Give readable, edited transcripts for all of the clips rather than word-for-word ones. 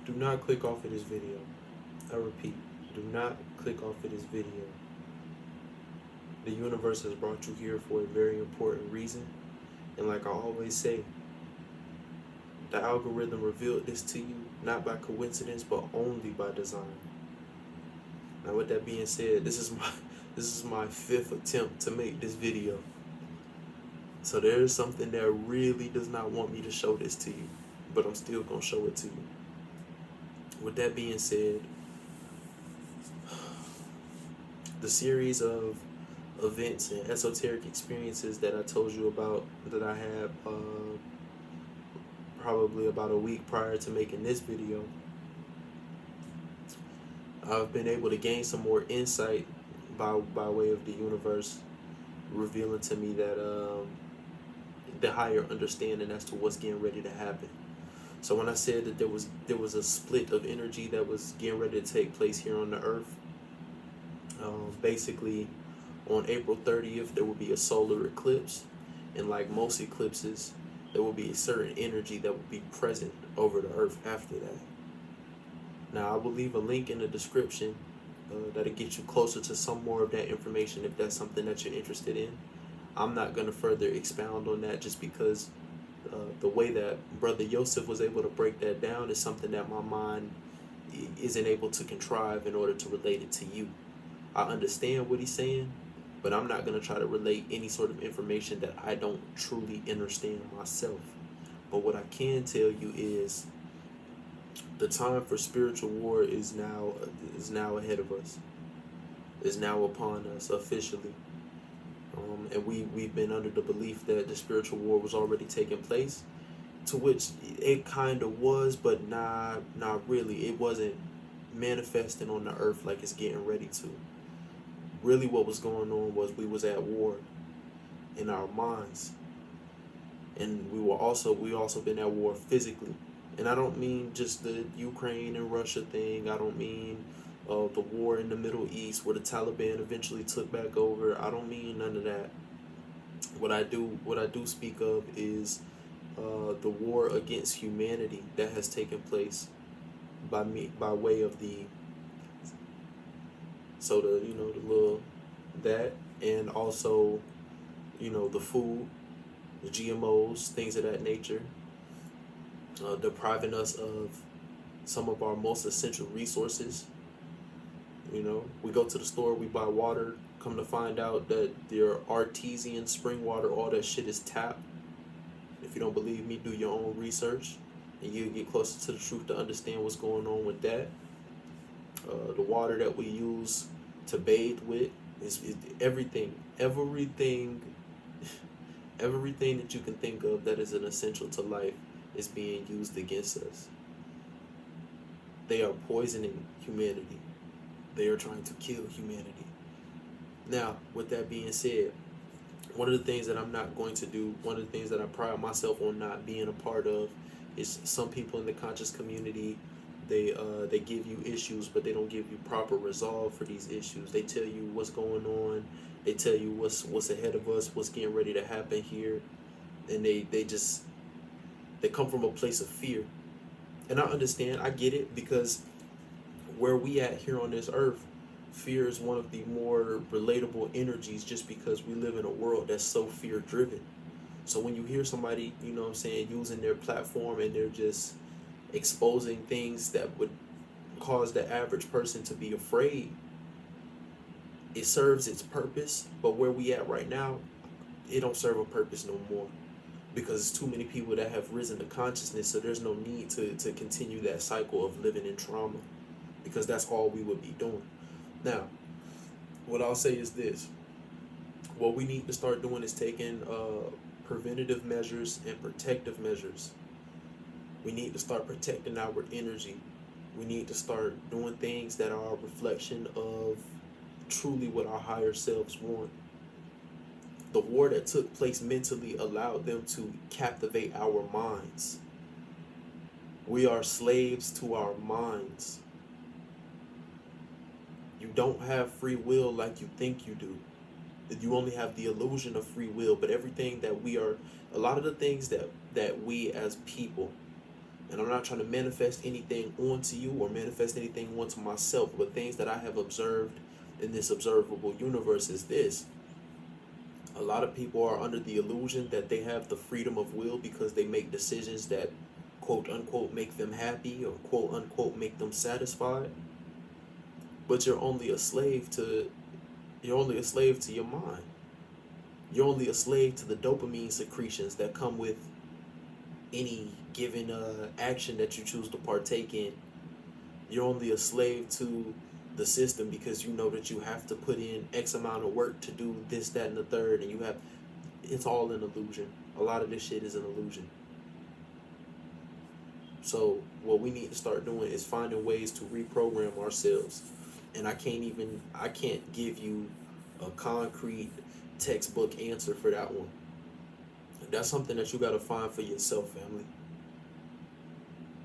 Do not click off of this video. I repeat, do not click off of this video. The universe has brought you here for a very important reason. And like I always say, the algorithm revealed this to you not by coincidence, but only by design. Now, with that being said, this is my fifth attempt to make this video. So there is something that really does not want me to show this to you, but I'm still gonna show it to you. With that being said, the series of events and esoteric experiences that I told you about that I had probably about a week prior to making this video, I've been able to gain some more insight by way of the universe revealing to me that the higher understanding as to what's getting ready to happen. So when I said that there was a split of energy that was getting ready to take place here on the earth, basically on April 30th there will be a solar eclipse, and like most eclipses, there will be a certain energy that will be present over the earth after that. Now I will leave a link in the description that'll get you closer to some more of that information if that's something that you're interested in. I'm not going to further expound on that just because the way that Brother Yosef was able to break that down is something that my mind isn't able to contrive in order to relate it to you. I understand what he's saying, but I'm not going to try to relate any sort of information that I don't truly understand myself. But what I can tell you is the time for spiritual war is now ahead of us, is now upon us officially. And we've been under the belief that the spiritual war was already taking place, to which it kind of was, but not really. It wasn't manifesting on the earth like it's getting ready to. Really what was going on was we was at war in our minds, and we also been at war physically. And I don't mean just the Ukraine and Russia thing. I don't mean the war in the Middle East where the Taliban eventually took back over. I don't mean none of that. What I do speak of is the war against humanity that has taken place by way of the the little that, and also the food, the GMOs, things of that nature, depriving us of some of our most essential resources. We go to the store, we buy water, come to find out that their artesian spring water, all that shit is tapped. If you don't believe me, do your own research, and you'll get closer to the truth to understand what's going on with that. The water that we use to bathe with is everything that you can think of that is an essential to life is being used against us. They are poisoning humanity. They are trying to kill humanity. Now, with that being said, one of the things that I'm not going to do, one of the things that I pride myself on not being a part of, is some people in the conscious community, they give you issues, but they don't give you proper resolve for these issues. They tell you what's going on. They tell you what's ahead of us, what's getting ready to happen here, and they come from a place of fear. And I understand, I get it, because where we at here on this earth, fear is one of the more relatable energies, just because we live in a world that's so fear driven. So when you hear somebody, using their platform and they're just exposing things that would cause the average person to be afraid, it serves its purpose. But where we at right now, it don't serve a purpose no more, because it's too many people that have risen to consciousness. So there's no need to continue that cycle of living in trauma, because that's all we would be doing. Now, what I'll say is this: what we need to start doing is taking preventative measures and protective measures. We need to start protecting our energy. We need to start doing things that are a reflection of truly what our higher selves want. The war that took place mentally allowed them to captivate our minds. We are slaves to our minds. You don't have free will like you think you do. You only have the illusion of free will, but everything that we are, a lot of the things that we as people, And I'm not trying to manifest anything onto you or manifest anything onto myself, but things that I have observed in this observable universe is this. A lot of people are under the illusion that they have the freedom of will because they make decisions that quote unquote make them happy or quote unquote make them satisfied. But you're only a slave to your mind. You're only a slave to the dopamine secretions that come with any given action that you choose to partake in. You're only a slave to the system because you know that you have to put in X amount of work to do this, that, and the third, and it's all an illusion. A lot of this shit is an illusion. So what we need to start doing is finding ways to reprogram ourselves. And I can't give you a concrete textbook answer for that one. That's something that you gotta find for yourself, family.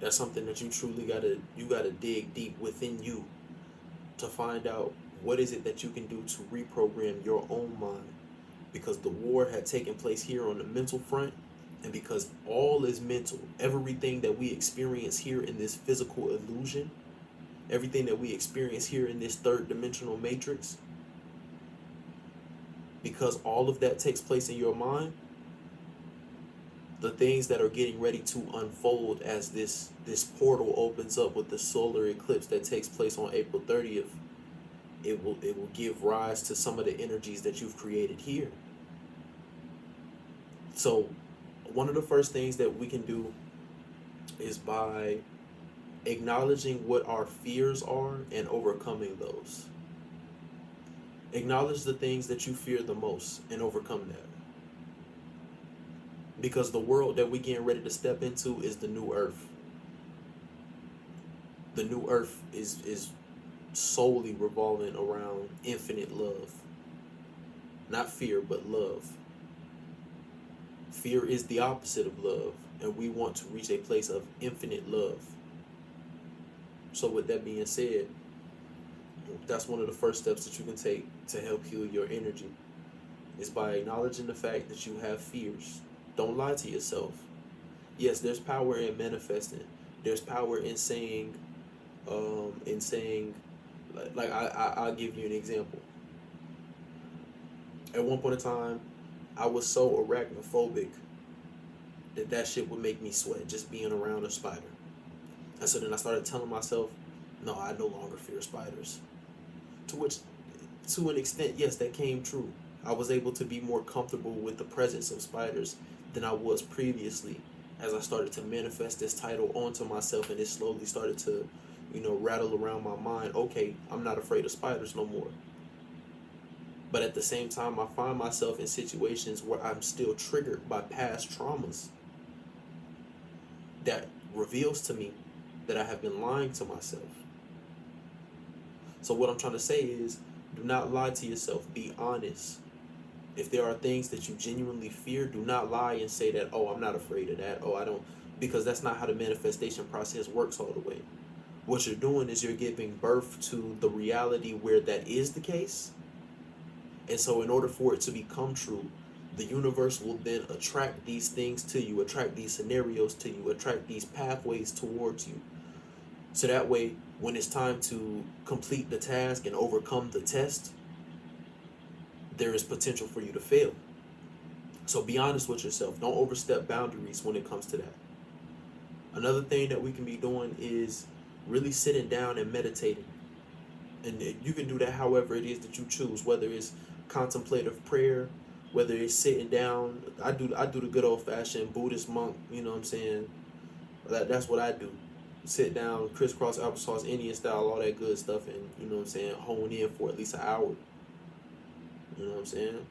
That's something that you truly gotta dig deep within you to find out what is it that you can do to reprogram your own mind. Because the war had taken place here on the mental front, and because all is mental, everything that we experience here in this physical illusion, everything that we experience here in this third dimensional matrix, because all of that takes place in your mind, the things that are getting ready to unfold as this portal opens up with the solar eclipse that takes place on April 30th, it will give rise to some of the energies that you've created here. So one of the first things that we can do is by acknowledging what our fears are and overcoming those. Acknowledge the things that you fear the most and overcome that. Because the world that we're getting ready to step into is the new earth. The new earth is solely revolving around infinite love. Not fear, but love. Fear is the opposite of love, and we want to reach a place of infinite love. So with that being said, that's one of the first steps that you can take to help heal your energy, is by acknowledging the fact that you have fears. Don't lie to yourself. Yes, there's power in manifesting. There's power in saying, I'll give you an example. At one point in time, I was so arachnophobic that shit would make me sweat just being around a spider. And so then I started telling myself, no, I no longer fear spiders. To which, to an extent, yes, that came true. I was able to be more comfortable with the presence of spiders than I was previously as I started to manifest this title onto myself, and it slowly started to, rattle around my mind. Okay, I'm not afraid of spiders no more. But at the same time, I find myself in situations where I'm still triggered by past traumas that reveals to me that I have been lying to myself. So what I'm trying to say is, do not lie to yourself. Be honest. If there are things that you genuinely fear, do not lie and say that, oh, I'm not afraid of that. Oh, I don't, because that's not how the manifestation process works all the way. What you're doing is you're giving birth to the reality where that is the case. And so in order for it to become true, the universe will then attract these things to you, attract these scenarios to you, attract these pathways towards you. So that way, when it's time to complete the task and overcome the test, there is potential for you to fail. So be honest with yourself. Don't overstep boundaries when it comes to that. Another thing that we can be doing is really sitting down and meditating. And you can do that however it is that you choose, whether it's contemplative prayer, whether it's sitting down. I do the good old-fashioned Buddhist monk, you know what I'm saying? That's what I do. Sit down, crisscross applesauce, Indian style, all that good stuff, and, you know what I'm saying, hone in for at least an hour. You know what I'm saying?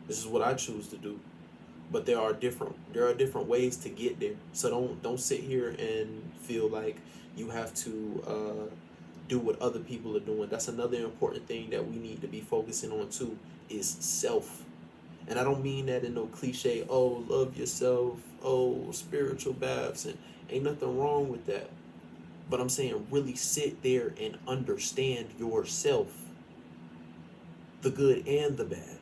This is what I choose to do. But there are different ways to get there. So don't sit here and feel like you have to do what other people are doing. That's another important thing that we need to be focusing on too, is self. And I don't mean that in no cliche, oh, love yourself, oh, spiritual baths, and ain't nothing wrong with that. But I'm saying really sit there and understand yourself, the good and the bad.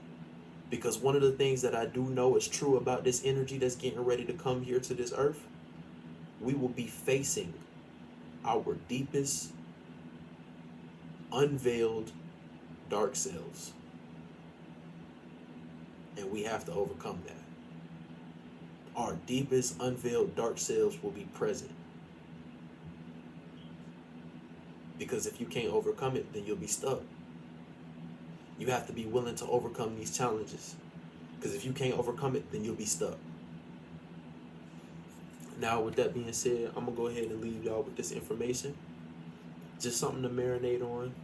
Because one of the things that I do know is true about this energy that's getting ready to come here to this earth we will be facing our deepest, unveiled dark selves. And we have to overcome that. Our deepest, unveiled dark selves will be present. Because if you can't overcome it, then you'll be stuck. You have to be willing to overcome these challenges. Because if you can't overcome it, then you'll be stuck. Now, with that being said, I'm going to go ahead and leave y'all with this information. Just something to marinate on.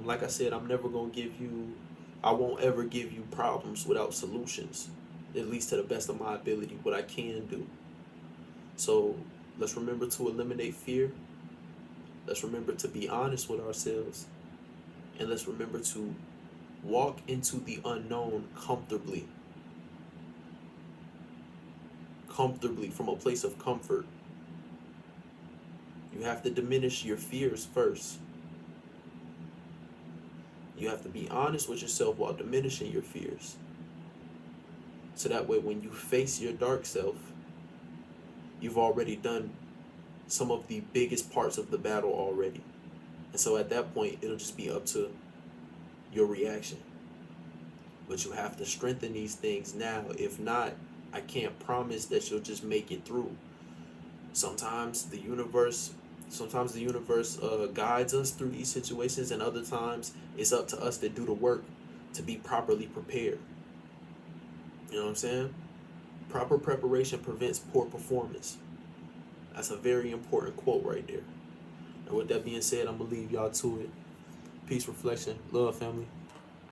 Like I said, I'm never going to give you, I won't ever give you problems without solutions. At least to the best of my ability, what I can do. So, let's remember to eliminate fear. Let's remember to be honest with ourselves. And let's remember to walk into the unknown comfortably. Comfortably, from a place of comfort. You have to diminish your fears first. You have to be honest with yourself while diminishing your fears. So that way when you face your dark self, you've already done some of the biggest parts of the battle already. And so at that point, it'll just be up to your reaction. But you have to strengthen these things now. If not, I can't promise that you'll just make it through. Sometimes the universe guides us through these situations, and other times it's up to us to do the work to be properly prepared. You know what I'm saying? Proper preparation prevents poor performance. That's a very important quote right there. And with that being said, I'm going to leave y'all to it. Peace, reflection, love, family.